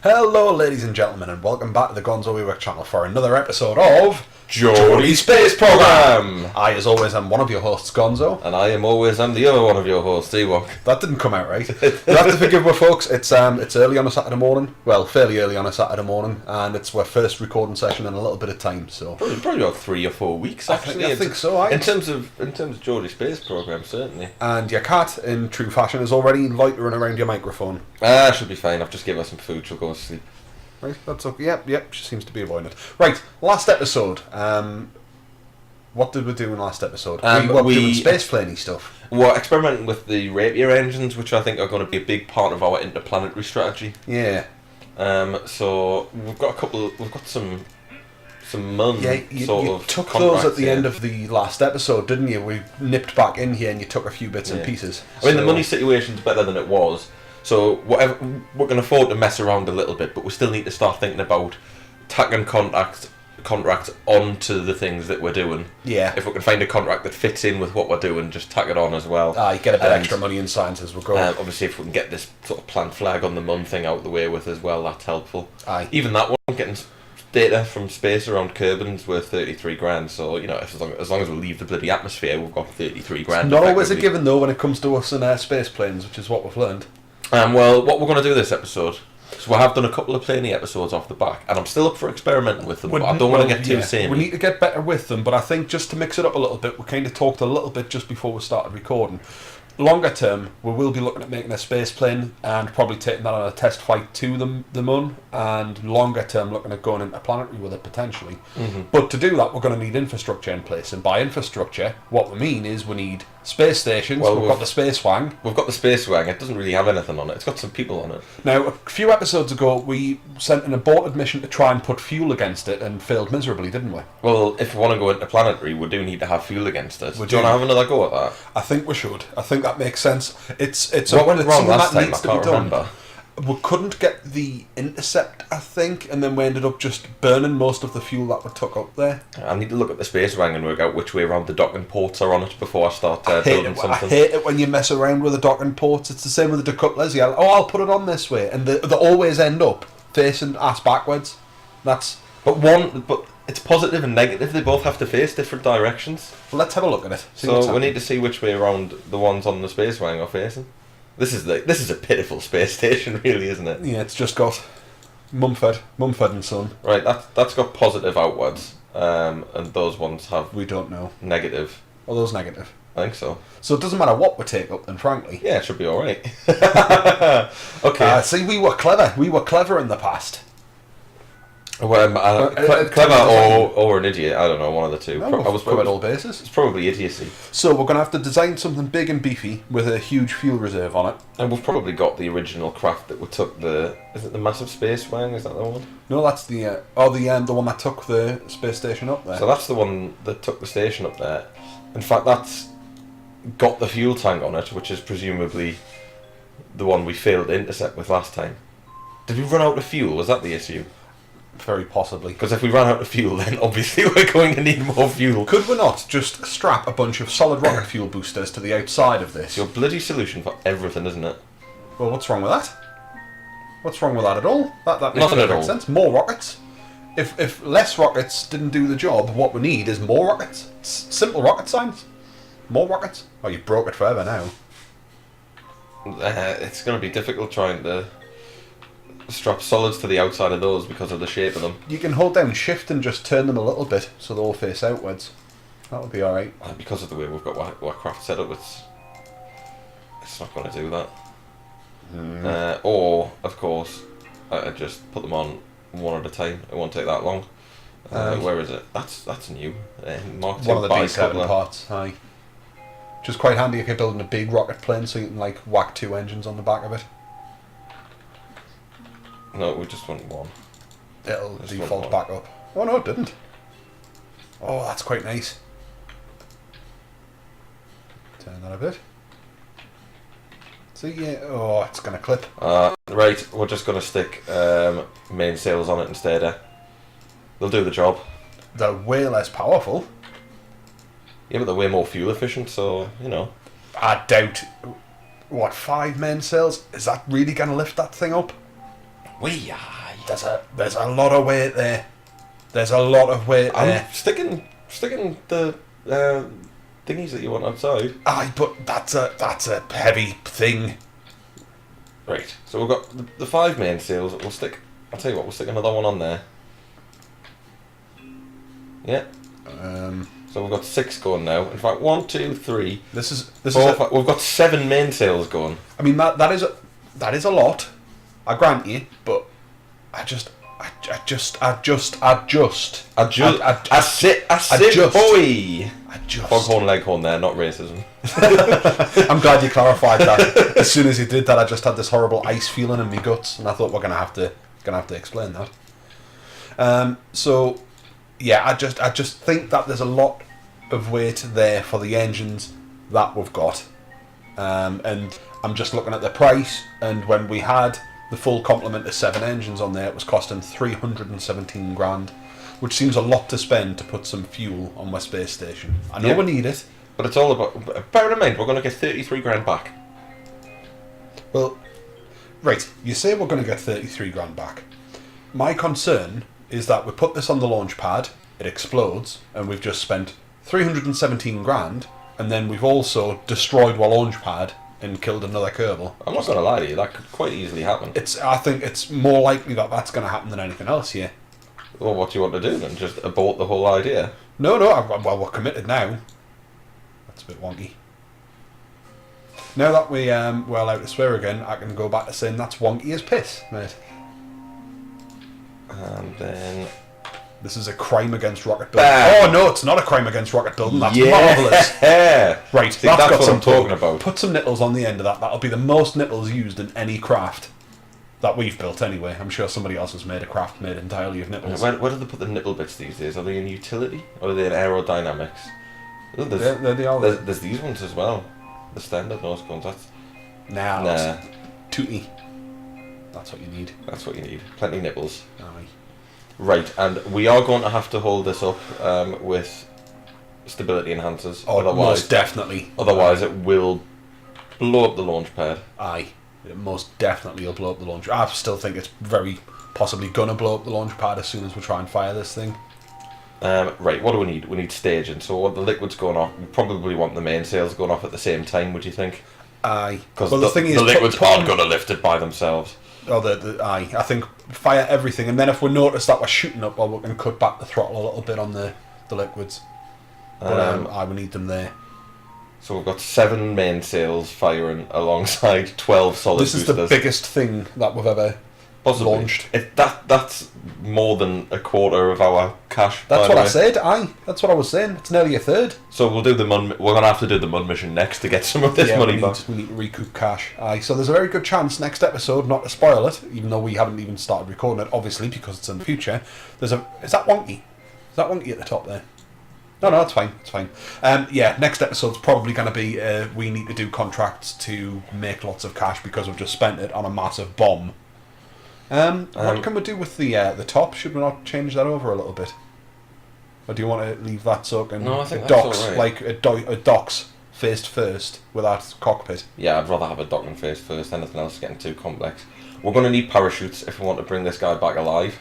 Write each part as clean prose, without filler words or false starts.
Hello ladies and gentlemen, and welcome back to the GonzoEwok channel for another episode of Geordie Space Program. I, as always, am one of your hosts, Gonzo. And I am the other one of your hosts, Ewok. That didn't come out right. You have to forgive me, folks. It's early on a Saturday morning. Well, fairly early on a Saturday morning, and it's our first recording session in a little bit of time. So probably about 3 or 4 weeks. Actually, I think so. In terms of Geordie Space Program, certainly. And your cat, in true fashion, is already loitering around your microphone. Should be fine. I've just given her some food. She'll go to sleep. Right, that's okay. Yep, she seems to be avoiding it. Right, last episode. What did we do in last episode? We were doing space planey stuff. We're experimenting with the rapier engines, which I think are going to be a big part of our interplanetary strategy. Yeah. So we've got some mun you took those at the end of the last episode, didn't you? We nipped back in here and you took a few bits and pieces. I mean, the money situation's better than it was. So whatever, we can afford to mess around a little bit, but we still need to start thinking about tacking contracts onto the things that we're doing. Yeah. If we can find a contract that fits in with what we're doing, just tack it on as well. You get a bit extra money in science as we go. Obviously, if we can get this sort of plant flag on the mun thing out the way with as well, that's helpful. Aye. Even that one, getting data from space around Kerbin's worth 33 grand. So as long as we leave the bloody atmosphere, we've got 33 grand. It's not always a given though when it comes to us and space planes, which is what we've learned. Well, what we're going to do this episode, so we have done a couple of planey episodes off the back, and I'm still up for experimenting with them, but I don't want to get too samey. We need to get better with them, but I think just to mix it up a little bit, we kind of talked a little bit just before we started recording. Longer term, we will be looking at making a space plane and probably taking that on a test flight to the mun, and longer term looking at going interplanetary with it potentially. Mm-hmm. But to do that, we're going to need infrastructure in place, and by infrastructure, what we mean is we need space stations. Well, we've got the space wang. We've got the space wang. It doesn't really have anything on it. It's got some people on it. Now, a few episodes ago, we sent an aborted mission to try and put fuel against it and failed miserably, didn't we? Well, if we want to go interplanetary, we do need to have fuel against it. Do you want to have another go at that? I think we should. I think that makes sense. It's what went wrong last time? I can't remember. We couldn't get the intercept, I think, and then we ended up just burning most of the fuel that we took up there. I need to look at the space wang and work out which way around the docking ports are on it before I start building something. I hate it when you mess around with the docking ports. It's the same with the decouplers. I'll put it on this way, and they always end up facing ass backwards. But it's positive and negative. They both have to face different directions. Well, let's have a look at it. So we need to see which way around the ones on the space wang are facing. This is a pitiful space station, really, isn't it? Yeah, it's just got Mumford and Son. Right, that's got positive outwards, and those ones have. We don't know. Negative. Are those negative? I think so. So it doesn't matter what we take up, then, frankly. Yeah, it should be all right. Okay. See, we were clever. We were clever in the past. Well, clever or an idiot, I don't know, one of the two. No, I was probably all bases. It's probably idiocy. So we're going to have to design something big and beefy with a huge fuel reserve on it. And we've probably got the original craft that we took is it the massive space wang? Is that the one? No, that's the one that took the space station up there. So that's the one that took the station up there. In fact, that's got the fuel tank on it, which is presumably the one we failed to intercept with last time. Did we run out of fuel? Was that the issue? Very possibly. Because if we ran out of fuel, then obviously we're going to need more fuel. Could we not just strap a bunch of solid rocket fuel boosters to the outside of this? It's your bloody solution for everything, isn't it? Well, what's wrong with that? What's wrong with that at all? That makes Nothing at perfect all. sense. More rockets. If less rockets didn't do the job, what we need is more rockets. Simple rocket science. More rockets. Oh, you broke it forever now. It's going to be difficult trying to strap solids to the outside of those because of the shape of them. You can hold down shift and just turn them a little bit so they all face outwards. That'll be alright. Because of the way we've got our craft set up, it's not going to do that. Or, of course, I just put them on one at a time. It won't take that long. Where is it? That's new. Mark One of the B7 parts. Aye. Which is quite handy if you're building a big rocket plane, so you can whack 2 engines on the back of it. No, we just want one. It'll default back up. Oh no, it didn't. Oh, that's quite nice. Turn that a bit. See, yeah. Oh, it's gonna clip. Right, we're just gonna stick mainsails on it instead. They'll do the job. They're way less powerful. Yeah, but they're way more fuel efficient, so, you know. I doubt... What, 5 mainsails? Is that really gonna lift that thing up? Wee aye. There's a lot of weight there. There's a lot of weight there. I'm sticking the thingies that you want outside. Aye, but that's a heavy thing. Right. So we've got the 5 mainsails. We'll stick. I'll tell you what. We'll stick another one on there. Yeah. So we've got 6 going now. In fact, 1, 2, 3. This is We've got 7 mainsails going. I mean that is a lot. I grant you, but I sit, boy. Adjust. Foghorn leghorn there, not racism. I'm glad you clarified that. As soon as you did that, I just had this horrible ice feeling in my guts, and I thought we're gonna have to explain that. So, yeah, I just think that there's a lot of weight there for the engines that we've got, and I'm just looking at the price, and when we had the full complement of 7 engines on there, it was costing 317 grand, which seems a lot to spend to put some fuel on my space station. I know we need it, but it's all about. Bear in mind, we're going to get 33 grand back. Well, right, you say we're going to get 33 grand back. My concern is that we put this on the launch pad, it explodes, and we've just spent 317 grand, and then we've also destroyed our launch pad and killed another Kerbal. I'm not going to lie to you, that could quite easily happen. I think it's more likely that that's going to happen than anything else here. Well, what do you want to do then? Just abort the whole idea? No, well, we're committed now. That's a bit wonky. Now that we're allowed to swear again, I can go back to saying that's wonky as piss, mate. And then... This is a crime against rocket building. Oh no, it's not a crime against rocket building. That's marvellous. Right, see, that's got what some I'm talking about. Put some nipples on the end of that. That'll be the most nipples used in any craft that we've built anyway. I'm sure somebody else has made a craft made entirely of nipples. Where do they put the nipple bits these days? Are they in utility? Or are they in aerodynamics? Oh, there's these ones as well. The standard nose cones. Nah. Tootie. That's what you need. That's what you need. Plenty of nipples. Aye. Right, and we are going to have to hold this up with stability enhancers. Oh, most definitely. Otherwise, it will blow up the launch pad. Aye, it most definitely will blow up the launch. I still think it's very possibly gonna blow up the launch pad as soon as we try and fire this thing. Right, what do we need? We need staging. So, what the liquid's going off? We probably want the mainsails going off at the same time. Would you think? Aye, because the thing is, the liquids aren't going to lift it by themselves. Oh, aye. I think fire everything, and then if we notice that we're shooting up, well, we can cut back the throttle a little bit on the liquids. But I would need them there. So we've got 7 mainsails firing alongside 12 solid boosters. This is the biggest thing that we've ever launched. That's more than a quarter of our cash. That's what I said. Aye, that's what I was saying. It's nearly a third. So we'll do the Mun. We're gonna have to do the Mun mission next to get some of this money back. We need to recoup cash. Aye, so there's a very good chance next episode, not to spoil it, even though we haven't even started recording it, obviously because it's in the future. Is that wonky? Is that wonky at the top there? No, it's fine. It's fine. Next episode's probably going to be we need to do contracts to make lots of cash because we've just spent it on a massive bomb. What can we do with the top? Should we not change that over a little bit? Or do you want to leave that so No, I think it that's docks, all right. like it docks faced first with that cockpit? Yeah, I'd rather have a docking face first. Anything else is getting too complex. We're going to need parachutes if we want to bring this guy back alive.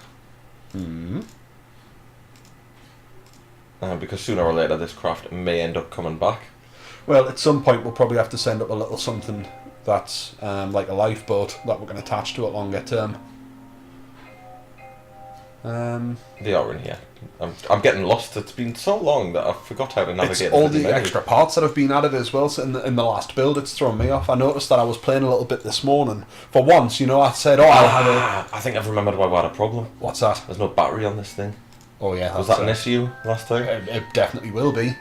Because sooner or later this craft may end up coming back. Well, at some point we'll probably have to send up a little something that's like a lifeboat that we can attach to it longer term. They are in here. I'm getting lost. It's been so long that I forgot how to navigate. It's all the extra parts that have been added as well. So in the last build, it's thrown me off. I noticed that I was playing a little bit this morning. For once, I said, I'll have a... I think I've remembered why we had a problem. What's that? There's no battery on this thing. Oh yeah. Was that an issue last time? It definitely will be.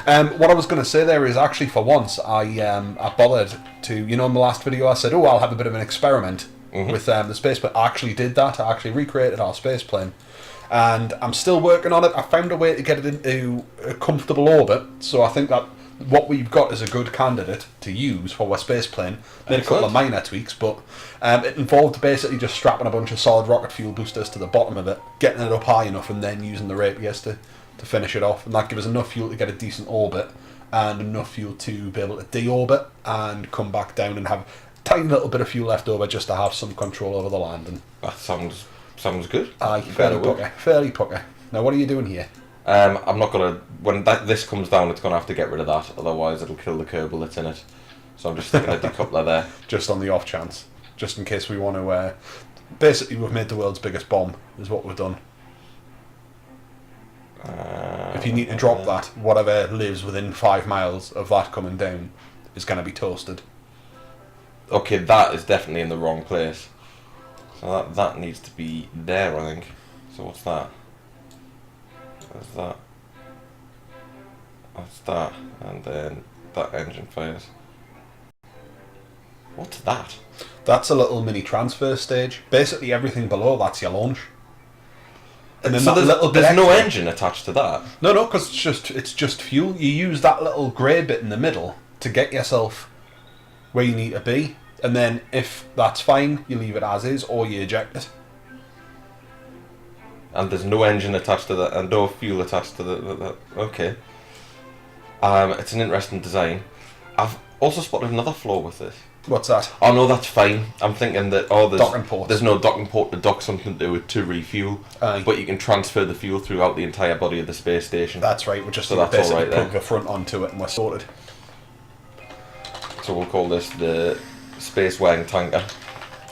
What I was going to say there is actually for once I bothered to, in the last video I said, I'll have a bit of an experiment with the space plane. I actually did that. I actually recreated our space plane. And I'm still working on it. I found a way to get it into a comfortable orbit. So I think that what we've got is a good candidate to use for our space plane. Made a couple of minor tweaks, but it involved basically just strapping a bunch of solid rocket fuel boosters to the bottom of it, getting it up high enough, and then using the rapiers to finish it off. And that gives us enough fuel to get a decent orbit and enough fuel to be able to deorbit and come back down and have tiny little bit of fuel left over just to have some control over the landing. That sounds good. Aye, Better fairly pucker. Now, what are you doing here? I'm not gonna. When this comes down, it's gonna have to get rid of that. Otherwise, it'll kill the Kerbal that's in it. So I'm just sticking a decoupler there. Just on the off chance, just in case we want to. Basically, we've made the world's biggest bomb. Is what we've done. If you need to drop that, whatever lives within 5 miles of that coming down is going to be toasted. Okay, that is definitely in the wrong place. So that needs to be there, I think. So what's that? There's that. That's that. And then that engine fires. What's that? That's a little mini transfer stage. Basically, everything below that's your launch. And then so there's no engine attached to that? No, because it's just fuel. You use that little grey bit in the middle to get yourself where you need to be. And then if that's fine, you leave it as is or you eject it. And there's no engine attached to that and no fuel attached to the okay. It's an interesting design. I've also spotted another flaw with this. What's that? Oh no, that's fine. I'm thinking that docking ports. There's no docking port to dock something to it to refuel. Aye. But you can transfer the fuel throughout the entire body of the space station. That's right. We're just So that's basically all right there. plug the front onto it and we're sorted. So we'll call this the Space Wang Tanker.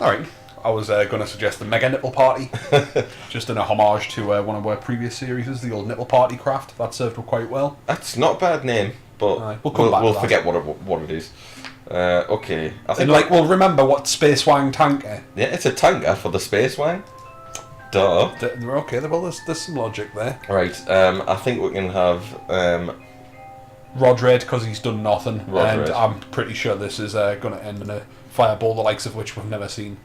All right. I was going to suggest the Mega Nipple Party, just in a homage to one of our previous series, the old Nipple Party craft. That served us quite well. That's not a bad name, but Aye, we'll forget what it is. Okay, I think And we'll remember what Space Wang tanker. yeah, it's a tanker for the Space Wang. Duh. Okay, well, there's some logic there. Right. I think we can have Rod Red because he's done nothing, Rod and Red. I'm pretty sure this is going to end in a fireball, the likes of which we've never seen.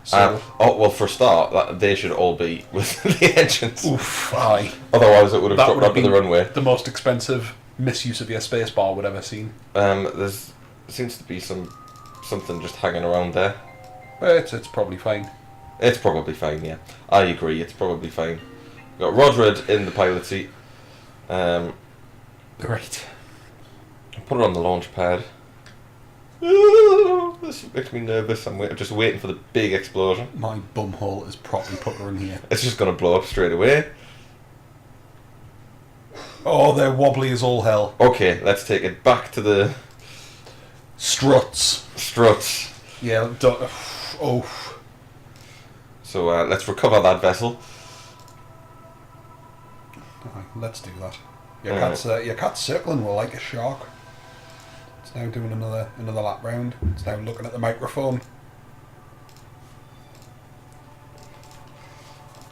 So, well, for a start, they should all be with the engines. oof, aye. Otherwise, it would have That dropped would have onto the been runway. the most expensive misuse of your space bar we've ever seen. There seems to be something just hanging around there. It's probably fine. It's probably fine, yeah. I agree, it's probably fine. We've got Rodred in the pilot seat. Great. Put it on the launch pad. This makes me nervous. I'm just waiting for the big explosion. My bumhole is properly puckering here. It's just going to blow up straight away. Oh, they're wobbly as all hell. Okay, let's take it back to the Struts. struts. Yeah, oh. So let's recover that vessel. Aye, let's do that. Your cat's circling well like a shark. It's now doing another lap round. It's now looking at the microphone.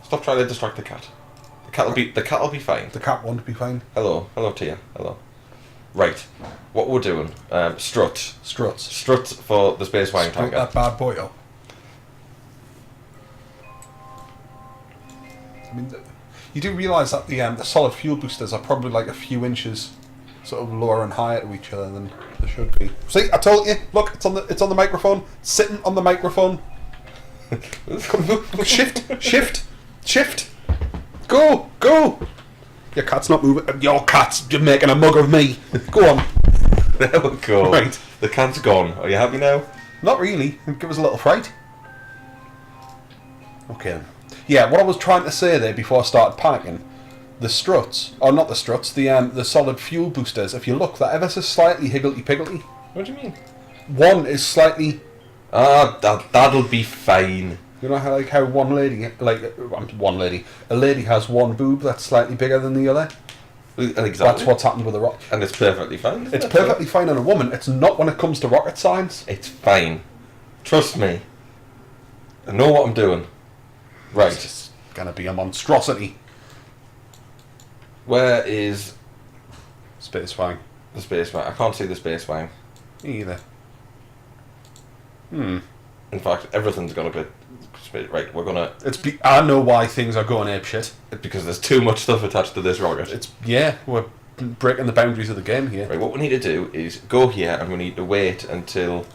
Stop trying to distract the cat. The cat will be fine. The cat won't be fine. Hello Tia. Hello. Right, what we're doing? Struts for the Space Wang Strut tanker. that bad boy up. I mean, you do realise that the solid fuel boosters are probably like a few inches sort of lower and higher to each other than they should be. See, I told you. Look, it's on the microphone. Sitting on the microphone. Shift. Go. Your cat's not moving. Your cat's making a mug of me. Go on. There we go. Right. The cat's gone. Are you happy now? Not really. Give us a little fright. Okay then. Yeah, what I was trying to say there before I started panicking, the struts, or not the struts, the solid fuel boosters, if you look, they're ever so slightly higgledy-piggledy. What do you mean? One is slightly... that'll be fine. You know how a lady has one boob that's slightly bigger than the other? Exactly. That's what's happened with a rocket. And it's perfectly fine. It's perfectly fine on a woman. It's not when it comes to rocket science. It's fine. Trust me. I know what I'm doing. Right. It's just going to be a monstrosity. Where is Space Wang. the Space Wang? I can't see the Space Wang. Me either. In fact, everything's gonna be right. We're gonna. I know why things are going apeshit. Because there's too much stuff attached to this rocket. We're breaking the boundaries of the game here. Right. What we need to do is go here, and we need to wait until.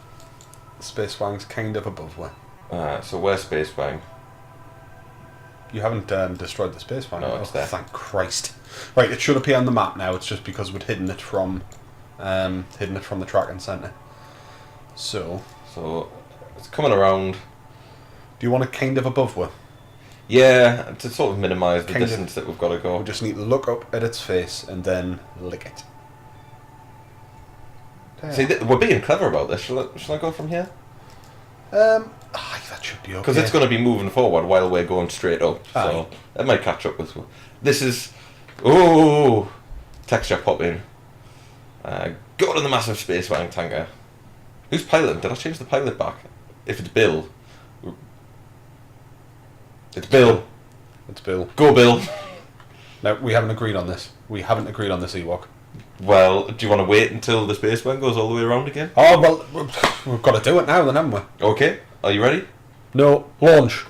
Space Wang's kind of above where. So where's Space Wang? You haven't destroyed the Space Wang. No, it's there. Thank Christ. Right, it should appear on the map now. It's just because we'd hidden it from the tracking centre. So So it's coming around. Do you want it kind of above her? Yeah, to sort of minimise the Kind of. distance that we've got to go. We just need to look up at its face and then lick it. There. See, we're being clever about this. Shall I go from here? That should be okay. Because it's going to be moving forward while we're going straight up. So Aye. it might catch up with. This is. Oh! Texture popping. Go to the massive space wagon tanker. Who's piloting? Did I change the pilot back? If it's Bill. It's Bill. It's Bill. Go, Bill. No, we haven't agreed on this. We haven't agreed on this Ewok. Well, do you want to wait until the space wagon goes all the way around again? Oh, well, we've got to do it now then, haven't we? Okay. Are you ready? No, launch.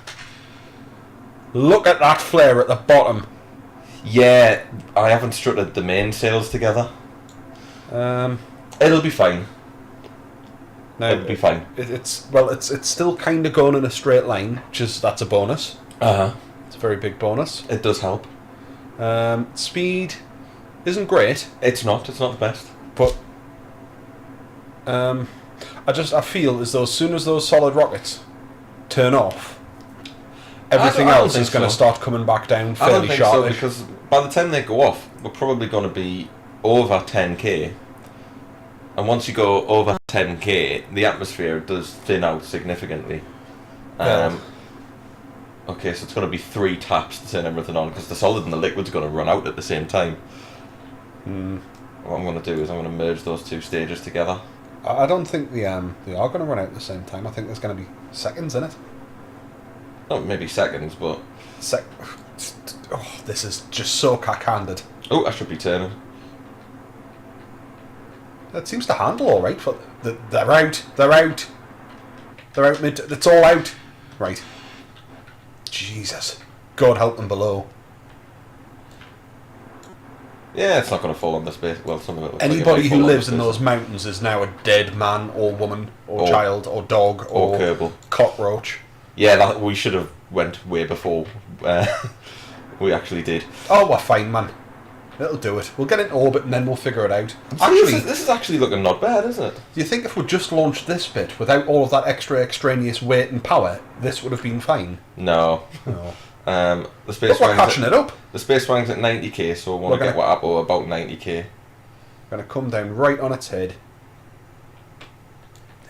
Look at that flare at the bottom. Yeah, I haven't strutted the mainsails together. It'll be fine. No, It'll be fine. It's still kind of going in a straight line, that's a bonus. Uh-huh. It's a very big bonus. It does help. Speed isn't great, It's not the best. but I feel as though as soon as those solid rockets turn off, everything I don't else think is going to so. start coming back down I don't fairly think so, sharpish. because by the time they go off, we're probably going to be over 10k. And once you go over 10k, the atmosphere does thin out significantly. Yeah. Okay, so it's going to be 3 taps to turn everything on, because the solid and the liquid's going to run out at the same time. What I'm going to do is I'm going to merge those 2 stages together. I don't think they are going to run out at the same time. I think there's going to be seconds in it. Not maybe seconds, but... This is just so cack-handed. Oh, I should be turning. It seems to handle all right. They're out. They're out. They're out mid. It's all out. Right. Jesus. God help them below. Yeah, it's not going to fall on the space. Well, some of it looks Anybody like it might who fall on lives the in space. those mountains is now a dead man or woman or Or- child or dog or Kerbal. cockroach. Yeah, we should have went way before we actually did. Oh, we're fine, man. It'll do it. We'll get into orbit and then we'll figure it out. See, Actually, this is actually looking not bad, isn't it? do you think if we just launched this bit without all of that extra extraneous weight and power, this would have been fine? No. No. The space But we're wagon's catching it up. The space wagon's at 90k, so I want We're to get gonna- what up about 90k. Going to come down right on its head.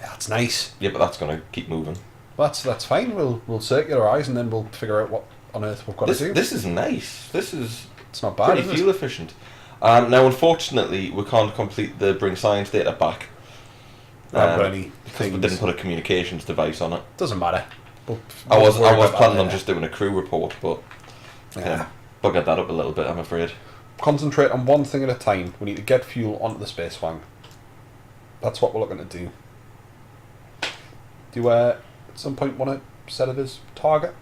Yeah, that's nice. Yeah, but that's going to keep moving. That's fine. We'll circularize and then we'll figure out what on earth we've got to do. This is nice. This is It's not bad, pretty is it? fuel efficient. Now, unfortunately, we can't complete the bring science data back. I haven't got any Because things. we didn't put a communications device on it. Doesn't matter. We'll I was worry about that planning on later. just doing a crew report, but Yeah. buggered that up a little bit, I'm afraid. Concentrate on one thing at a time. We need to get fuel onto the space wagon. That's what we're looking to do. Do you at some point want to set it as target?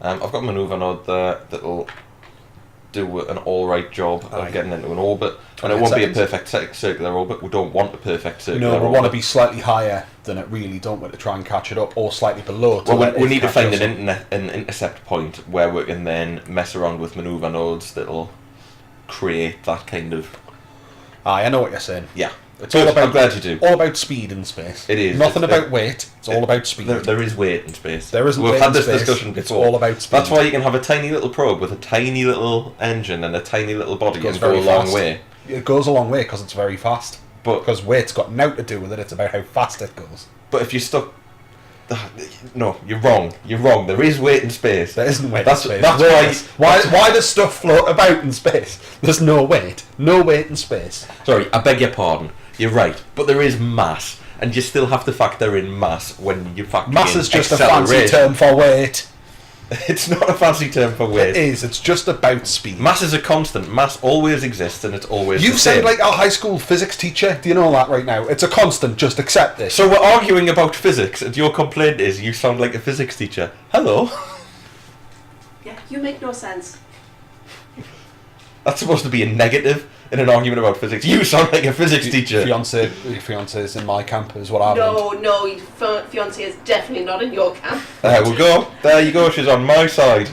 I've got a manoeuvre node there that'll do an alright job Aye. of getting into an orbit. And 28 it won't be a seconds. perfect circular orbit. We don't want a perfect circular No, orbit. we want to be slightly higher than it really, don't we, to try and catch it up, or slightly below. To Well, let we it need to catch find us an, up. an intercept point where we can then mess around with manoeuvre nodes that'll create that kind of... Aye, I know what you're saying. Yeah. It's Good, all about I'm glad you do. all about speed in space. It is. Nothing It's- about weight. It's all about speed. There is weight in space. There isn't We've weight had in this space. discussion It's before. all about speed. That's why you can have a tiny little probe with a tiny little engine and a tiny little body Goes and go a very long fast. way. It goes a long way because it's very fast. But Because weight's got nothing to do with it. It's about how fast it goes. But if you're stuck... No, you're wrong. You're wrong. There is weight in space. There isn't weight That's- in space. that's Why does stuff float about in space? There's no weight. No weight in space. Sorry, I beg your pardon. You're right. But there is mass. And you still have to factor in mass when you factor Mass in is just a fancy acceleration. term for weight. It's not a fancy term for It weight. is. It's just about speed. Mass is a constant. Mass always exists and it's always You the sound same. like a high school physics teacher. Do you know that right now? It's a constant. Just accept this. So we're arguing about physics and your complaint is you sound like a physics teacher. Hello? Yeah, you make no sense. That's supposed to be a negative in an argument about physics. You sound like a physics teacher. Your fiance is in my camp, is what I've learned. No, your fiance is definitely not in your camp. There we go. There you go. She's on my side.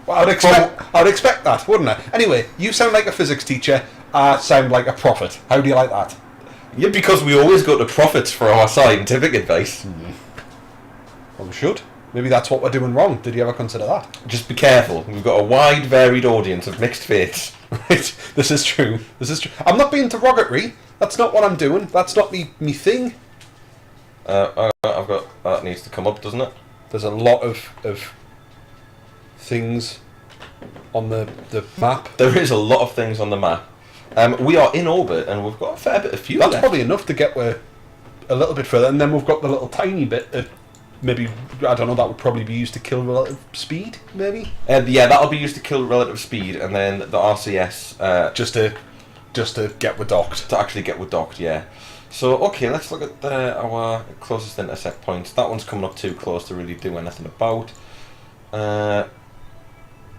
Well, I'd expect that, wouldn't I? Anyway, you sound like a physics teacher. I sound like a prophet. How do you like that? Yeah, because we always go to prophets for our scientific advice. Well, we should. Maybe that's what we're doing wrong. Did you ever consider that? Just be careful. We've got a wide, varied audience of mixed faiths. Right. This is true. This is true. I'm not being derogatory. That's not what I'm doing. That's not me thing. I've got... That needs to come up, doesn't it? There's a lot of things on the map. There is a lot of things on the map. We are in orbit, and we've got a fair bit of fuel That's left. probably enough to get where a little bit further, and then we've got the little tiny bit of maybe, I don't know, that would probably be used to kill relative speed, maybe? Yeah, that'll be used to kill relative speed, and then the RCS... Just to get we're docked. to actually get we're docked, yeah. So, okay, let's look at our closest intercept points. That one's coming up too close to really do anything about. The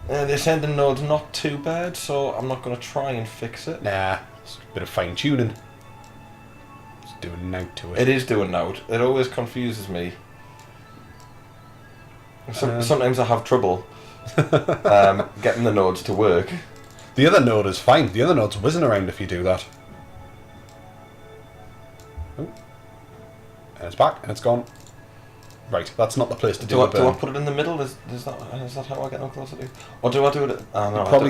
ascending node's not too bad, so I'm not going to try and fix it. Nah, it's a bit of fine tuning. It's doing out to it. It is doing out. It always confuses me. Sometimes I have trouble getting the nodes to work. The other node is fine. The other node's whizzing around if you do that. Oh. And it's back, and it's gone. Right, that's not the place to do it. Do I put it in the middle? Is that how I get them closer to? Or do I do it at... no, Probably-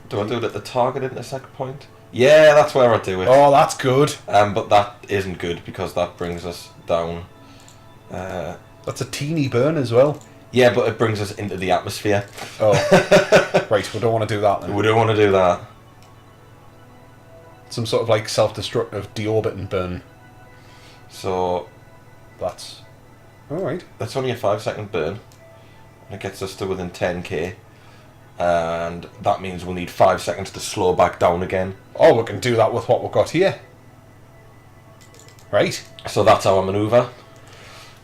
do I do it at the target intersect point? Yeah, that's where I do it. Oh, that's good. But that isn't good because that brings us down. That's a teeny burn as well. Yeah, but it brings us into the atmosphere. Oh. Right, we don't want to do that then. We don't want to do that. Some sort of like self-destructive deorbiting burn. So That's... Alright. that's only a 5-second burn. And it gets us to within 10k. And that means we'll need 5 seconds to slow back down again. Oh, we can do that with what we've got here. Right. So that's our manoeuvre.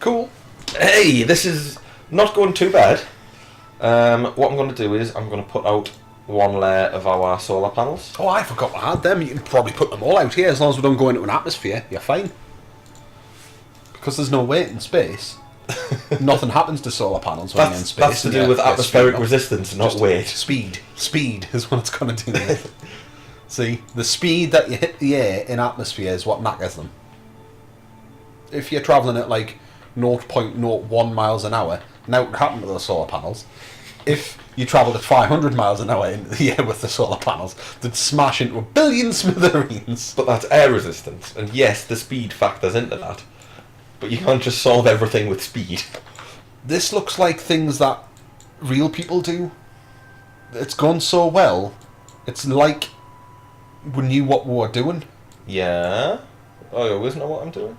Cool. Hey, this is not going too bad. What I'm going to do is I'm going to put out one layer of our solar panels. Oh, I forgot we had them. You can probably put them all out here as long as we don't go into an atmosphere. You're fine. Because there's no weight in space. Nothing happens to solar panels when you're in space. That's to do with atmospheric resistance, not Just weight. Speed. Speed is what it's going to do with. See, the speed that you hit the air in atmosphere is what knackers them. If you're travelling at like 0.01 miles an hour, now what happened to those solar panels? If you travelled at 500 miles an hour into the air with the solar panels, they'd smash into a billion smithereens. But that's air resistance, and yes, the speed factors into that. But you can't just solve everything with speed. This looks like things that real people do. It's gone so well. It's like we knew what we were doing. Yeah? I always know what I'm doing.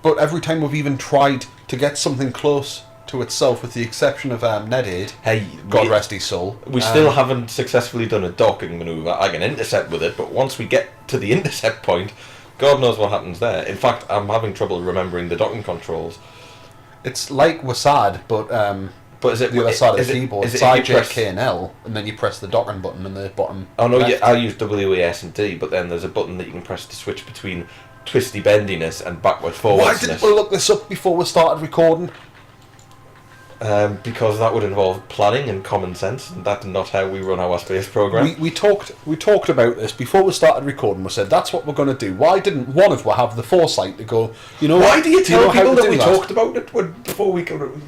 But every time we've even tried to get something close to itself, with the exception of NetAid, Hey, God rest his soul, we still haven't successfully done a docking manoeuvre. I can intercept with it, but once we get to the intercept point, God knows what happens there. In fact, I'm having trouble remembering the docking controls. it's like WASD, but But is it the other side of is the it- keyboard. is It's it if you IJ, press- K, and L, and then you press the docking button in the bottom. Oh no, left. yeah, I use W, A, S, and D, but then there's a button that you can press to switch between twisty bendiness and backward Why forwardness. didn't we look this up before we started recording? Because that would involve planning and common sense, and that's not how we run our space program. We talked about this before we started recording. We said that's what we're going to do. Why didn't one of us have the foresight to go? You know, Why do you tell know how people to that do we talked about it before we could?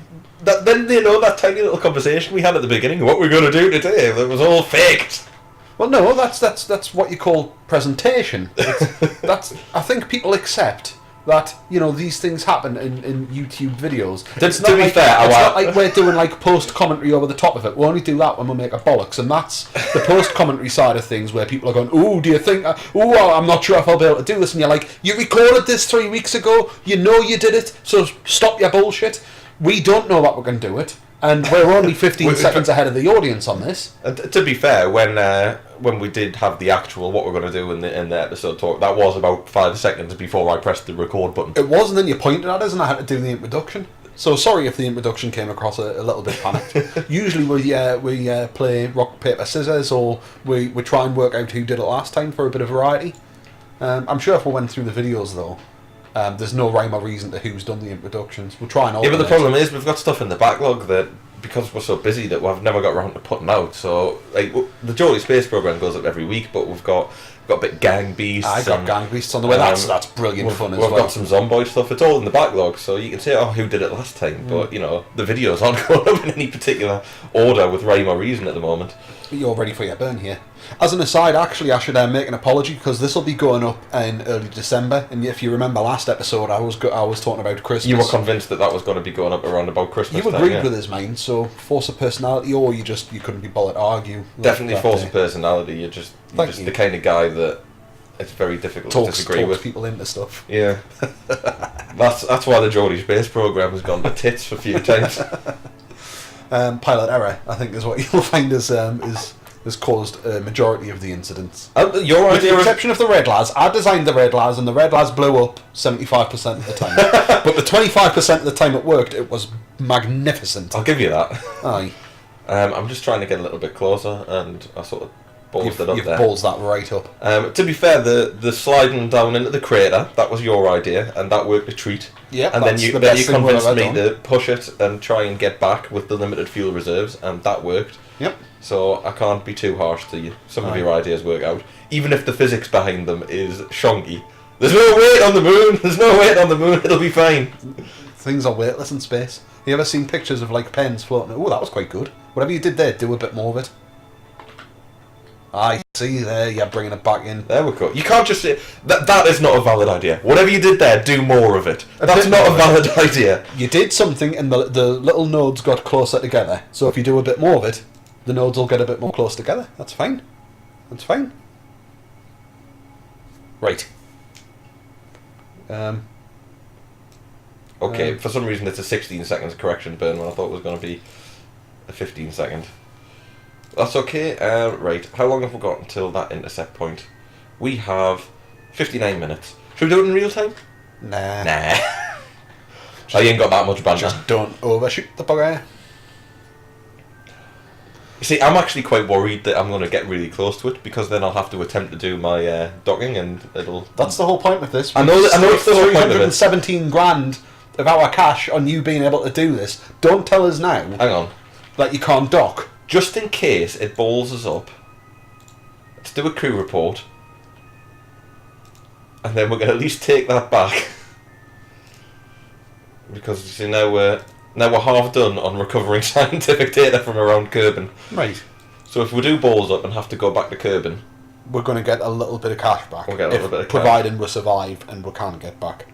That then they know that tiny little conversation we had at the beginning. What we're going to do today? That was all faked. Well, no, that's what you call presentation. That's I think people accept that, you know, these things happen in YouTube videos. To It's not be like, fair, it's not like we're doing like post commentary over the top of it. We only do that when we make a bollocks, and that's the post commentary side of things where people are going, "Oh, do you think? I'm not sure if I'll be able to do this." And you're like, "You recorded this 3 weeks ago. You know you did it. So stop your bullshit." We don't know that we're going to do it, and we're only 15 seconds ahead of the audience on this. To be fair, when we did have the actual what we're going to do in the episode talk, that was about 5 seconds before I pressed the record button. It was, and then you pointed at us, and I had to do the introduction. So sorry if the introduction came across a little bit panicked. Usually we play rock, paper, scissors, or we try and work out who did it last time for a bit of variety. I'm sure if we went through the videos though, there's no rhyme or reason to who's done the introductions. We'll try and Yeah, but the alternate. problem is we've got stuff in the backlog that, because we're so busy, that we've never got around to putting out. So, like, the Geordie Space Program goes up every week, but we've got We've got a bit gang beasts. I got and, gang beasts on the way. That's brilliant fun as we've well. got some Zomboid stuff. It's all in the backlog, so you can say, oh, who did it last time? But, you know, the videos aren't going up in any particular order with rhyme or reason at the moment. You're ready for your burn here. As an aside, actually, I should make an apology because this will be going up in early December. And if you remember last episode, I was talking about Christmas. You were convinced that was going to be going up around about Christmas. You agreed time, yeah. with his mind, so force of personality, or you couldn't be bothered to argue. Definitely that force day. of personality. You're just you. the kind of guy that it's very difficult to disagree with. people into stuff. Yeah, that's why the Geordie Space program has gone to tits for a few times. Pilot error, I think, is what you'll find has caused a majority of the incidents. Your With idea the of exception of the red lads. I designed the red lads, and the red lads blew up 75% of the time. But the 25% of the time it worked, it was magnificent. I'll give you that. Aye. I'm just trying to get a little bit closer, and I sort of ballsed it up You've there. balls that right up. To be fair, the sliding down into the crater, that was your idea, and that worked a treat. Yeah, and then that's you the then best you thing we've convinced ever me done. to push it and try and get back with the limited fuel reserves, and that worked. Yep. So I can't be too harsh to you. Some of Aye. your ideas work out, even if the physics behind them is shonky. There's no weight on the moon. There's no weight on the moon. It'll be fine. Things are weightless in space. You ever seen pictures of like pens floating? Oh, that was quite good. Whatever you did there, do a bit more of it. I see there. You're bringing it back in. There we go. You can't just say that is not a valid idea. Whatever you did there, do more of it. That's bit not a more of valid idea. You did something, and the little nodes got closer together. So if you do a bit more of it, the nodes will get a bit more close together. That's fine. That's fine. Right. Okay, for some reason it's a 16 seconds correction burn when I thought it was going to be a 15 second. That's okay. Right, how long have we got until that intercept point? We have 59 minutes. Should we do it in real time? Nah. Nah. I ain't got that much banter. Just don't overshoot the bugger. You see, I'm actually quite worried that I'm going to get really close to it, because then I'll have to attempt to do my docking, and it'll... That's the whole point of this. I know it's the whole point of it. 317 grand of our cash on you being able to do this. Don't tell us now Hang on. that you can't dock. Just in case it balls us up, let's do a crew report, and then we're going to at least take that back. Because, you see, now we're half done on recovering scientific data from around Kerbin. Right. So if we do balls up and have to go back to Kerbin, We're going to get a little bit of cash back. We'll get a little bit of cash. Providing we survive and we can't get back.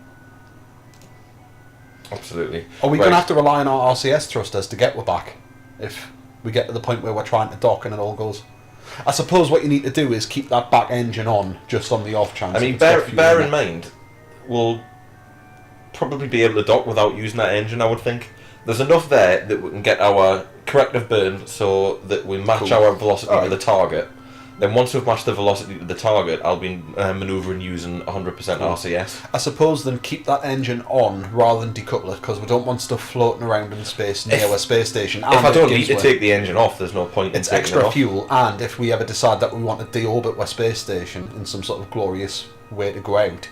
absolutely. Are we Right. going to have to rely on our RCS thrusters to get we back? If we get to the point where we're trying to dock and it all goes... I suppose what you need to do is keep that back engine on, just on the off chance. I mean, it's got bear fuel in it. mind, we'll probably be able to dock without using that engine, I would think. There's enough there that we can get our corrective burn so that we match Cool. our velocity Alright. to the target. Then once we've matched the velocity to the target, I'll be manoeuvring using 100% RCS. I suppose then keep that engine on rather than decouple it, because we don't want stuff floating around in space near If- our space station. If I don't need to take the engine off, there's no point in it's taking it extra off. fuel, and if we ever decide that we want to deorbit our space station in some sort of glorious way to go out,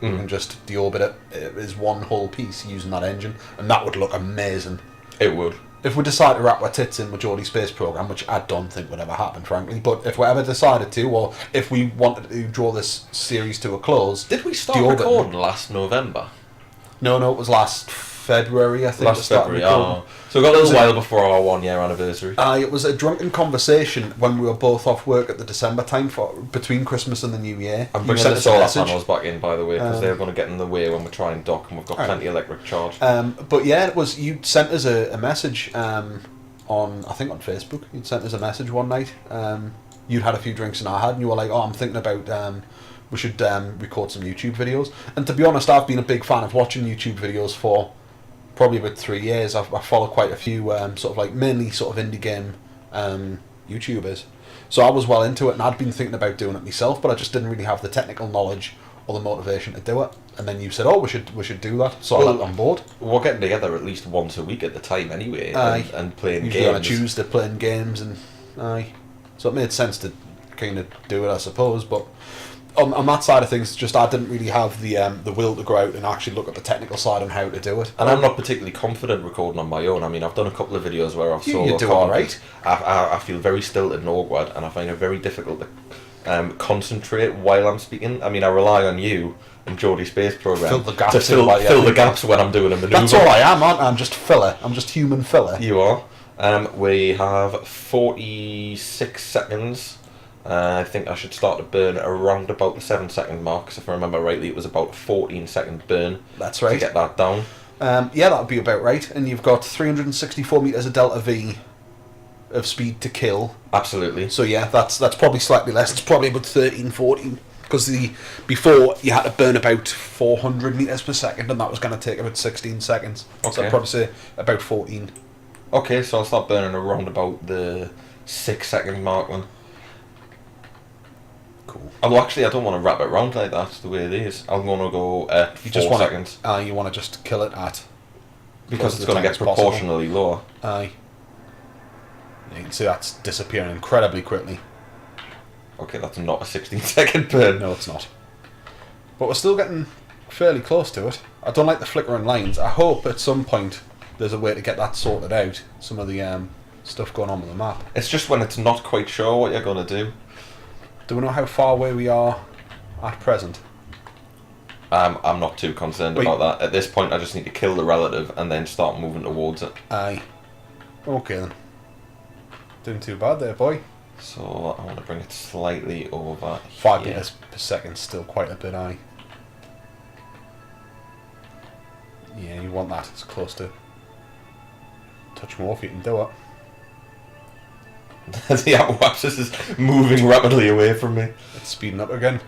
we can just deorbit it as one whole piece using that engine, and that would look amazing. It would. If we decide to wrap our tits in with Geordie Space Program, which I don't think would ever happen, frankly, but if we ever decided to, or if we wanted to draw this series to a close... Did we start deorbit- recording last November? No, it was last February, I think. we Last started February, recording. So we got a It was little while before our 1 year anniversary. It was a drunken conversation when we were both off work at the December time between Christmas and the New Year. I'm You bringing sent the us a solar message. panels back in, by the way, because they're going to get in the way when we try and dock, and we've got Alright. plenty of electric charge. But yeah, it was you sent us a message on, I think on Facebook. You'd sent us a message one night. You'd had a few drinks and I had, and you were like, "Oh, I'm thinking about we should record some YouTube videos." And to be honest, I've been a big fan of watching YouTube videos for probably about 3 years. I follow quite a few sort of like mainly sort of indie game YouTubers. So I was well into it, and I'd been thinking about doing it myself, but I just didn't really have the technical knowledge or the motivation to do it. And then you said, "Oh, we should do that." So I Well, got on board. We're getting together at least once a week at the time anyway, Aye. and playing Usually on a games. Tuesday playing games, and aye. So it made sense to kind of do it, I suppose. But on that side of things, just I didn't really have the will to go out and actually look at the technical side on how to do it. And I'm not particularly confident recording on my own. I mean, I've done a couple of videos where I've You solo do commented. alright. I feel very stilted and awkward, and I find it very difficult concentrate while I'm speaking. I mean, I rely on you and Geordie Space Program Fill the gaps to fill, in while fill the you're- gaps when I'm doing a manoeuvre. That's all I am, aren't I? I'm just filler. I'm just human filler. You are. We have 46 seconds. I think I should start to burn around about the 7-second mark, because if I remember rightly, it was about a 14-second burn. That's To right. get that down. Yeah, that would be about right. And you've got 364 meters of delta V of speed to kill. Absolutely. So yeah, that's probably slightly less. It's probably about 13, 14. Because before you had to burn about 400 meters per second, and that was going to take about 16 seconds. So Okay. I'd probably say about 14. Okay, so I'll start burning around about the 6-second mark then. Cool. Oh, well, actually, I don't want to wrap it around like that the way it is. I'm going to go at 4 seconds. You want to just kill it at. Because close it's to the going to time get as possible. proportionally lower. Aye. You can see that's disappearing incredibly quickly. Okay, that's not a 16-second burn. No, it's not. But we're still getting fairly close to it. I don't like the flickering lines. I hope at some point there's a way to get that sorted out. Some of the stuff going on with the map. It's just when it's not quite sure what you're going to do. Do we know how far away we are at present? I'm not too concerned Wait. about that. At this point, I just need to kill the relative and then start moving towards it. Aye. Okay then. Doing too bad there, boy. So I want to bring it slightly over 5 here. meters per second, still quite a bit high. Yeah, you want that as close to touch more if you can do it. The apple axis is moving rapidly away from me. It's speeding up again.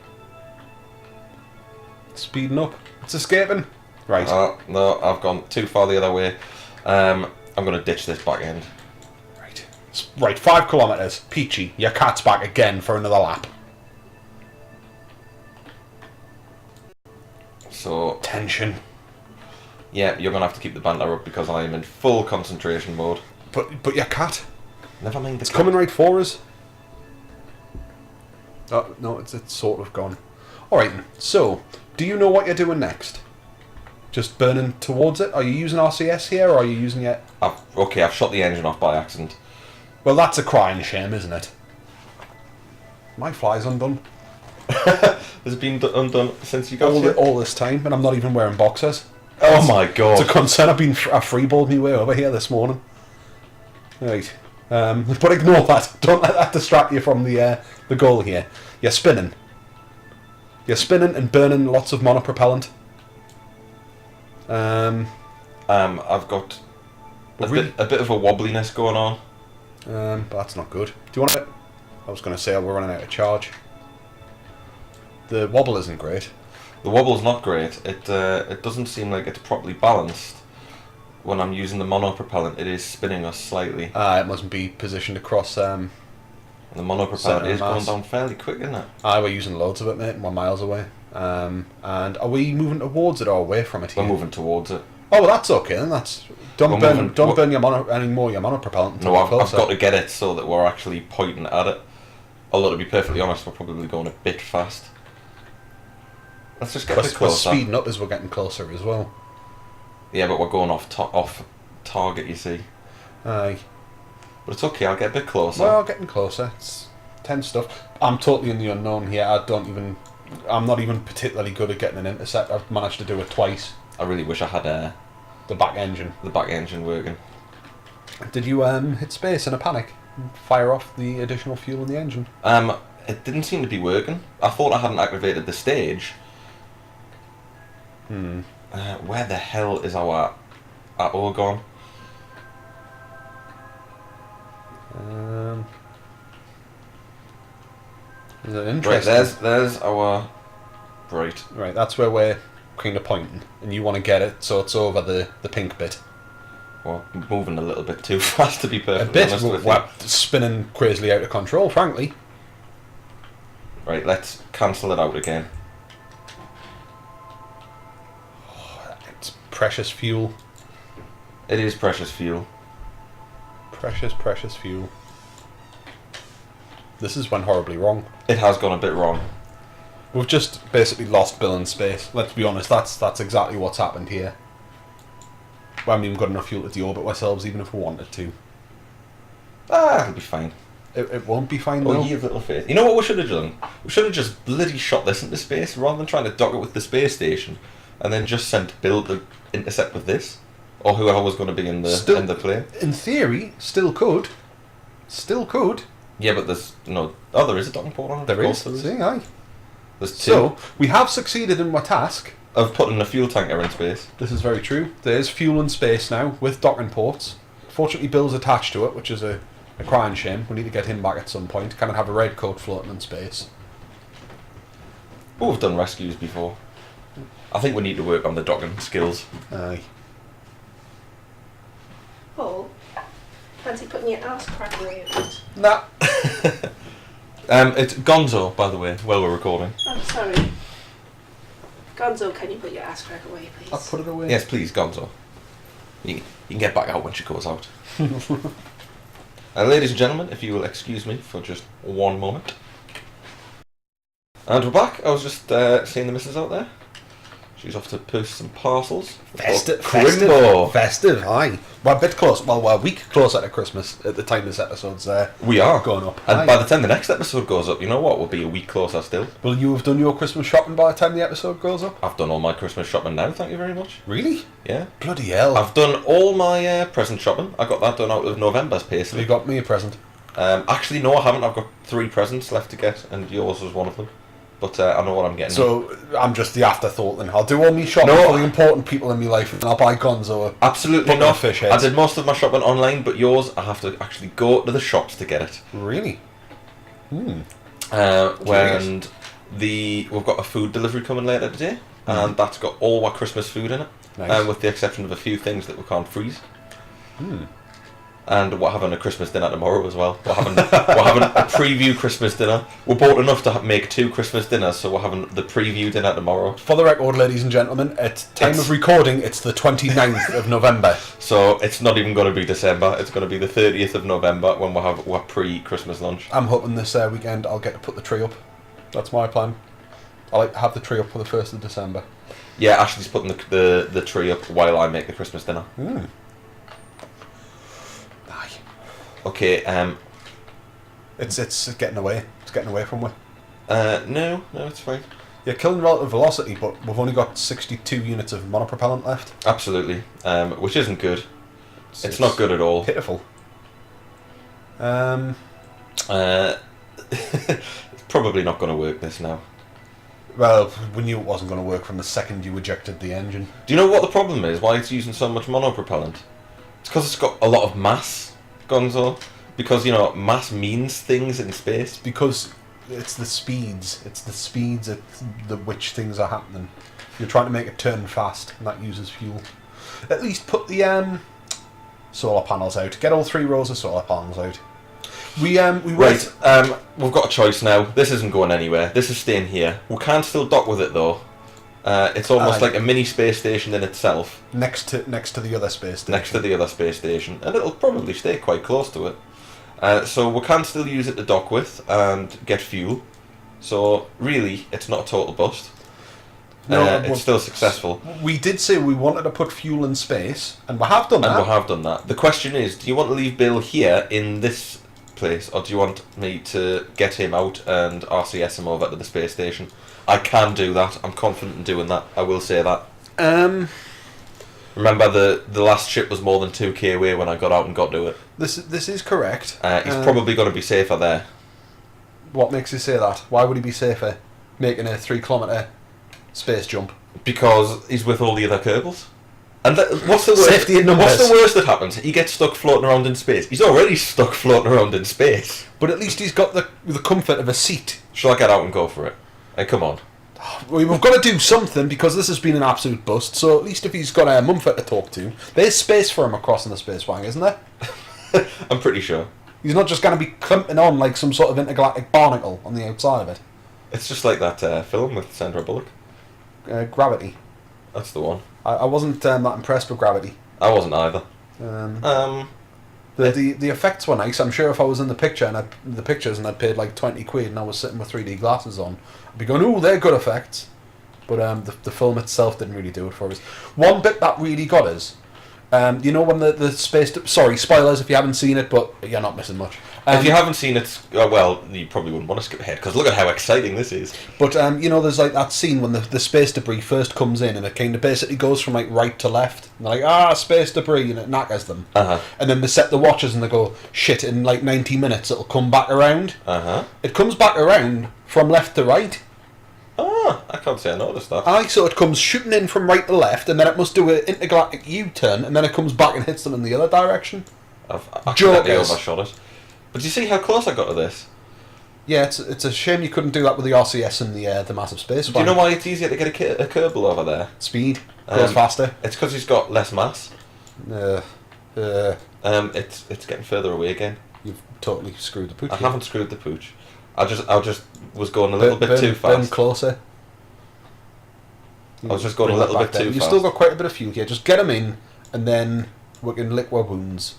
It's speeding up. It's escaping. Right. No, I've gone too far the other way. I'm going to ditch this back end. Right. Right, 5 kilometres. Peachy, your cat's back again for another lap. So, Tension. yeah, you're going to have to keep the banter up because I am in full concentration mode. But your cat, Never mind the it's coming right for us. Oh, no, it's sort of gone. Alright then, so, do you know what you're doing next? Just burning towards it? Are you using RCS here, or are you using it? I've shot the engine off by accident. Well, that's a crying shame, isn't it? My fly's undone. Has it been undone since you got here? All this time, and I'm not even wearing boxers. Oh my god. It's a concern. I've been I freeballed me way over here this morning. Right. But ignore that. Don't let that distract you from the goal here. You're spinning. You're spinning and burning lots of monopropellant. I've got a really- bit of a wobbliness going on. But that's not good. Do you want it? I was going to say we're running out of charge. The wobble isn't great. The wobble's not great. It doesn't seem like it's properly balanced. When I'm using the monopropellant, it is spinning us slightly. It mustn't be positioned across. And the monopropellant Center is going mass. down fairly quick, isn't it? We're using loads of it, mate. We're miles away. And are we moving towards it or away from it here? We're moving towards it. Oh, well, that's okay then. Don't We're burn moving- don't burn any more of your monopropellant. until No, we're I've closer. got to get it so that we're actually pointing at it. Although, to be perfectly honest, we're probably going a bit fast. Let's just get a bit We're closer. speeding up as we're getting closer as well. Yeah, but we're going off target, you see. Aye. But it's okay, I'll get a bit closer. Well, getting closer. It's tense stuff. I'm totally in the unknown here. I'm not even particularly good at getting an intercept. I've managed to do it twice. I really wish I had The back engine. the back engine working. Did you hit space in a panic and fire off the additional fuel in the engine? It didn't seem to be working. I thought I hadn't activated the stage. Where the hell is our Oregon? Is it Right, interesting? there's our... Right. Right, that's where we're kind of pointing, and you want to get it so it's over the pink bit. Well, moving a little bit too fast to be A perfectly bit. honest with you. We're spinning crazily out of control, frankly. Right, let's cancel it out again. It's precious fuel. It is precious fuel. Precious, precious fuel. This has went horribly wrong. It has gone a bit wrong. We've just basically lost Bill in space. Let's be honest, that's exactly what's happened here. We haven't even got enough fuel to deorbit ourselves, even if we wanted to. It'll be fine. It won't be fine Oh, though. you have little face. You know what we should have done? We should have just bloody shot this into space rather than trying to dock it with the space station, and then just sent Bill to intercept with this, or whoever was going to be in the plane. In theory, still could. Still could. Yeah, but there's no. Oh, there is a docking port on it. There Of is. course See, aye. There's two. So, we have succeeded in my task. Of putting a fuel tanker in space. This is very true. There is fuel in space now, with docking ports. Fortunately, Bill's attached to it, which is a crying shame. We need to get him back at some point. Kind of have a red coat floating in space. Oh, we've done rescues before. I think we need to work on the docking skills. Aye. Paul, fancy putting your ass crack away at it? Nah. It's Gonzo, by the way, while we're recording. I'm sorry. Gonzo, can you put your ass crack away, please? I'll put it away. Yes, please, Gonzo. You can get back out when she goes out. Ladies and gentlemen, if you will excuse me for just one moment. And we're back. I was just seeing the missus out there. She's off to post some parcels. Festive, aye. We're a bit close. Well, we're a week closer to Christmas at the time this episode's We are. going up. And Aye. by the time the next episode goes up, you know what? We'll be a week closer still. Will you have done your Christmas shopping by the time the episode goes up? I've done all my Christmas shopping now, thank you very much. Really? Yeah. Bloody hell. I've done all my present shopping. I got that done out of November's pay Have you slip. got me a present? Actually, no, I haven't. I've got 3 presents left to get, and yours was one of them. But I know what I'm getting. So, I'm just the afterthought then. I'll do all my shopping No. for the important people in my life and I'll buy Gonzo. Absolutely Bucket of not. fish I heads. did most of my shopping online, but yours, I have to actually go to the shops to get it. Really? When we've got a food delivery coming later today, and that's got all our Christmas food in it, Nice. with the exception of a few things that we can't freeze. And we're having a Christmas dinner tomorrow as well. We're having a preview Christmas dinner. We bought enough to make 2 Christmas dinners, so we're having the preview dinner tomorrow. For the record, ladies and gentlemen, at time of recording, it's the 29th of November. So it's not even going to be December. It's going to be the 30th of November when we'll have our pre-Christmas lunch. I'm hoping this weekend I'll get to put the tree up. That's my plan. I like to have the tree up for the 1st of December. Yeah, Ashley's putting the tree up while I make the Christmas dinner. Aye. Okay, It's getting away. It's getting away from me. no, it's fine. You're killing relative velocity, but we've only got 62 units of monopropellant left. Absolutely. Which isn't good. It's not good at all. Pitiful. It's probably not going to work this now. Well, we knew it wasn't going to work from the second you ejected the engine. Do you know what the problem is? Why it's using so much monopropellant? It's because it's got a lot of mass, Gonzo. Because, mass means things in space. Because it's the speeds. It's the speeds at which things are happening. You're trying to make it turn fast, and that uses fuel. At least put the solar panels out. Get all 3 rows of solar panels out. We Right, we've got a choice now. This isn't going anywhere. This is staying here. We can still dock with it though. It's almost Aye. like a mini space station in itself, next to the other space station. next to the other space station, and it'll probably stay quite close to it. So we can still use it to dock with and get fuel. So really, it's not a total bust. No, it's still successful. We did say we wanted to put fuel in space, and we have done that. And we have done that. The question is, do you want to leave Bill here in this place, or do you want me to get him out and RCS him over to the space station? I can do that. I'm confident in doing that. I will say that. Remember, the last ship was more than 2k away when I got out and got to it. This is correct. He's probably going to be safer there. What makes you say that? Why would he be safer making a 3-kilometre space jump? Because he's with all the other Kerbals. And what's the worst? Safety in numbers. What's the worst that happens? He gets stuck floating around in space. He's already stuck floating around in space. But at least he's got the comfort of a seat. Shall I get out and go for it? Hey, come on. We've got to do something because this has been an absolute bust. So at least if he's got a Mumford to talk to, there's space for him across in the space wagon, isn't there? I'm pretty sure. He's not just going to be clumping on like some sort of intergalactic barnacle on the outside of it. It's just like that film with Sandra Bullock. Gravity. That's the one. I wasn't that impressed with Gravity. I wasn't either. The effects were nice. I'm sure if I was in the picture and the pictures and I'd paid like 20 quid and I was sitting with 3D glasses on, I'd be going, "Ooh, they're good effects." But the film itself didn't really do it for us. One bit that really got us You know when the space... Sorry, spoilers if you haven't seen it, but you're not missing much. If you haven't seen it, well, you probably wouldn't want to skip ahead, because look at how exciting this is. But, you know, there's like that scene when the space debris first comes in, and it kind of basically goes from like right to left. And they're like, space debris, and it knackers them. Uh-huh. And then they set the watches and they go, shit, in like 90 minutes it'll come back around. Uh-huh. It comes back around from left to right. Ah, I can't say I noticed that. Aye, so it comes shooting in from right to left, and then it must do an intergalactic U-turn, and then it comes back and hits them in the other direction. I've accidentally Jokers. overshot it. But do you see how close I got to this? Yeah, it's a shame you couldn't do that with the RCS and the massive space Do you know why it's easier to get a Kerbal over there? Speed goes faster. It's because he's got less mass. It's getting further away again. You've totally screwed the pooch. I haven't screwed the pooch. I just was going a little bit too Burn fast. closer. I was just going a little bit too You've fast. still got quite a bit of fuel here. Just get him in, and then we can lick our wounds.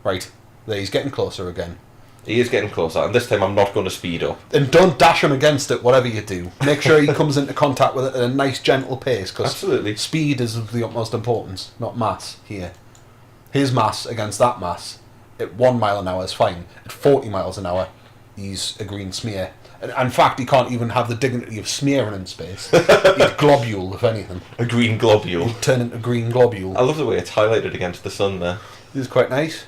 Right, there, he's getting closer again. He is getting closer, and this time I'm not going to speed up. And don't dash him against it, whatever you do. Make sure he comes into contact with it at a nice, gentle pace, because Absolutely. speed is of the utmost importance, not mass here. His mass against that mass, at 1 mile an hour is fine. At 40 miles an hour, he's a green smear. And in fact, he can't even have the dignity of smearing in space. He'd globule, if anything. A green globule. He'd turn into green globule. I love the way it's highlighted against the sun there. This is quite nice.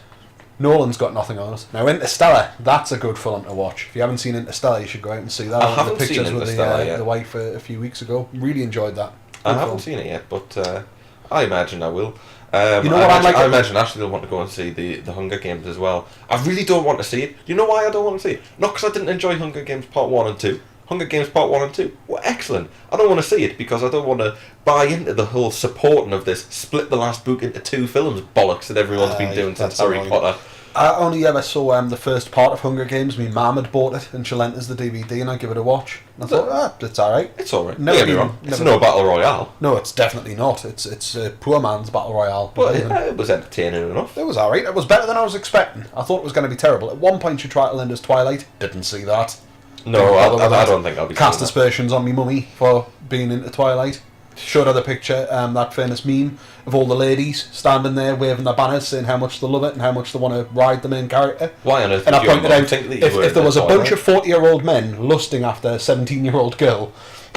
Nolan's got nothing on us. Now, Interstellar, that's a good film to watch. If you haven't seen Interstellar, you should go out and see that. I went to haven't the seen pictures with Interstellar yet. the wife a few weeks ago. Really enjoyed that. I Good haven't film. seen it yet, but I imagine I will. You know what I like? I imagine Ashley will want to go and see the Hunger Games as well. I really don't want to see it. You know why I don't want to see it? Not because I didn't enjoy Hunger Games Part 1 and 2. Hunger Games Part 1 and 2 were excellent. I don't want to see it because I don't want to buy into the whole supporting of this split the last book into 2 films bollocks that everyone's been doing since that's Harry annoying. Potter. I only ever saw the first part of Hunger Games. My mum had bought it, and she lent us the DVD, and I give it a watch. And I thought, it's alright. It's alright. Never Don't get me been- wrong. It's never no been- battle royale, No, it's definitely not. It's a poor man's battle royale. but it was entertaining enough. It was alright. It was better than I was expecting. I thought it was going to be terrible. At one point, she tried to lend us Twilight. Didn't see that. No, Didn't bother with I that. don't think I'll be Cast seeing that. aspersions on me mummy for being into Twilight. Showed her the picture, that famous meme of all the ladies standing there waving their banners saying how much they love it and how much they want to ride the main character. Why on earth And did I your pointed mum out, think that you were if there was a into bunch of Twilight? 40-year-old men lusting after a 17-year-old girl,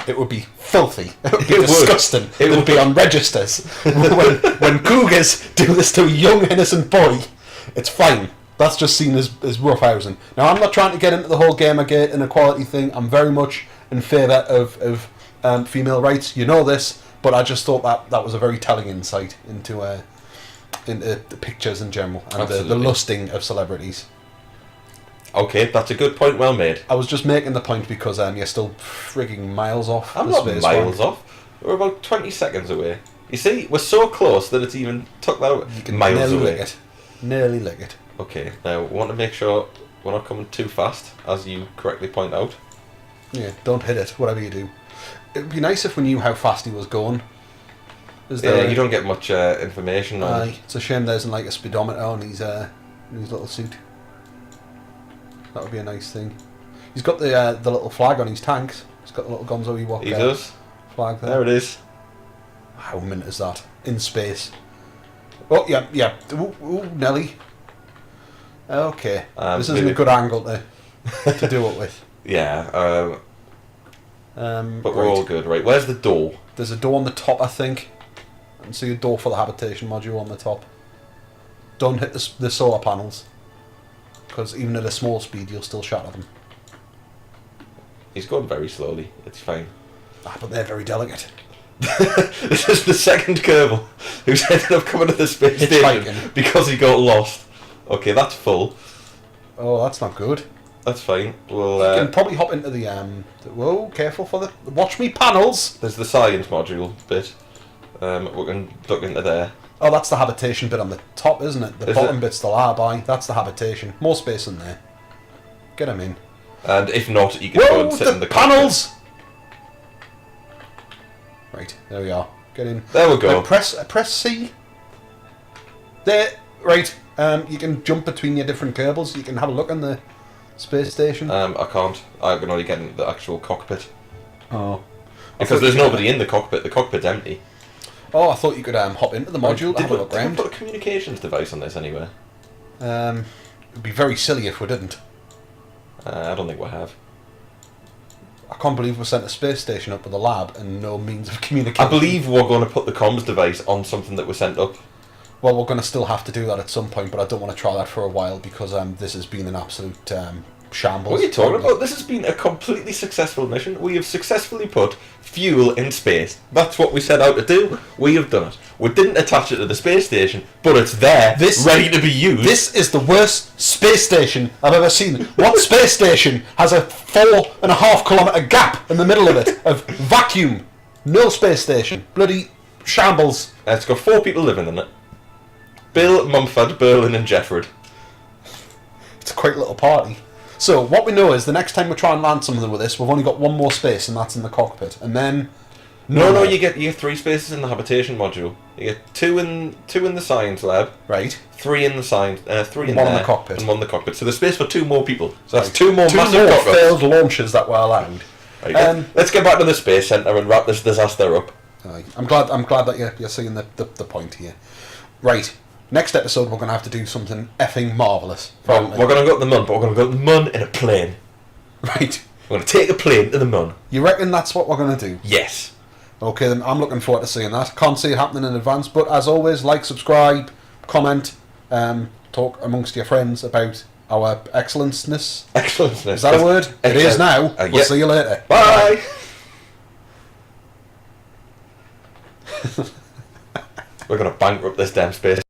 it would be filthy. It would be It would. disgusting. It It would would. be on registers. when cougars do this to a young, innocent boy, it's fine. That's just seen as roughhousing. Now, I'm not trying to get into the whole Gamergate and equality thing. I'm very much in favour of female rights. You know this, but I just thought that was a very telling insight into the pictures in general and the Absolutely. lusting of celebrities. Okay, that's a good point, well made. I was just making the point because you're still frigging miles off. I'm the not space miles one. off. We're about 20 seconds away. You see, we're so close that it's even took that You can miles nearly away. lick it. Nearly lick it. Okay, now we want to make sure we're not coming too fast, as you correctly point out. Yeah, don't hit it, whatever you do. It'd be nice if we knew how fast he was going. Is Yeah, there you don't get much information on Aye, it's a shame there isn't like a speedometer on his little suit. That would be a nice thing. He's got the little flag on his tanks. He's got the little GonzoEwok He does. flag there. There it is. How mint is that? In space. Oh, yeah. Ooh, Nelly. Okay. This isn't a maybe- good angle to do it with. Yeah, but we're right. all good, right? Where's the door? There's a door on the top, I think. I can see a door for the habitation module on the top. Don't hit the solar panels. Because even at a small speed, you'll still shatter them. He's going very slowly. It's fine. But they're very delicate. This is the second Kerbal who's ended up coming to the space station Hitchhiking. because he got lost. Okay, that's full. Oh, that's not good. That's fine. We'll. You can probably hop into the whoa, careful for the... Watch me panels! There's the science module bit. We can duck into there. Oh, that's the habitation bit on the top, isn't it? The Is bottom it? bit's the larvae. That's the habitation. More space in there. Get him in. And if not, you can go Whoa, and sit in the the cockpit. panels! Right, there we are. Get in. There we go. Now press C. There. Right. You can jump between your different Kerbals. You can have a look on the space station. I can't. I can only get in the actual cockpit. Oh. Because there's nobody in the cockpit. The cockpit's empty. Oh, I thought you could hop into the module to have a look Did we around. put a communications device on this anywhere? It'd be very silly if we didn't. I don't think we have. I can't believe we sent a space station up with a lab and no means of communication. I believe we're going to put the comms device on something that was sent up. Well, we're going to still have to do that at some point, but I don't want to try that for a while because this has been an absolute shambles. What are you talking about? This has been a completely successful mission. We have successfully put fuel in space. That's what we set out to do. We have done it. We didn't attach it to the space station, but it's there, ready to be used. This is the worst space station I've ever seen. What space station has a 4.5 kilometre gap in the middle of it of vacuum? No space station. Bloody shambles. It's got 4 people living in it. Bill, Mumford, Berlin and Jefford. It's a quite little party. So, what we know is the next time we try and land something with this, we've only got one more space, and that's in the cockpit. And then... No, you get 3 spaces in the habitation module. You get 2 in the science lab. Right. 3 in the science... 3 in one there. in the cockpit. And 1 in the cockpit. So there's space for 2 more people. So that's Right. 2 more massive cockpits. failed launches that were allowed. Right, let's get back to the space centre and wrap this disaster up. Aye. I'm glad that you're seeing the point here. Right. Next episode, we're going to have to do something effing marvellous. We're going to go to the Mun, but we're going to go to the Mun in a plane. Right. We're going to take a plane to the Mun. You reckon that's what we're going to do? Yes. Okay, then I'm looking forward to seeing that. Can't see it happening in advance, but as always, like, subscribe, comment, talk amongst your friends about our excellenceness. Excellenceness. Is that a word? It is now. We'll yeah. see you later. Bye. We're going to bankrupt this damn space.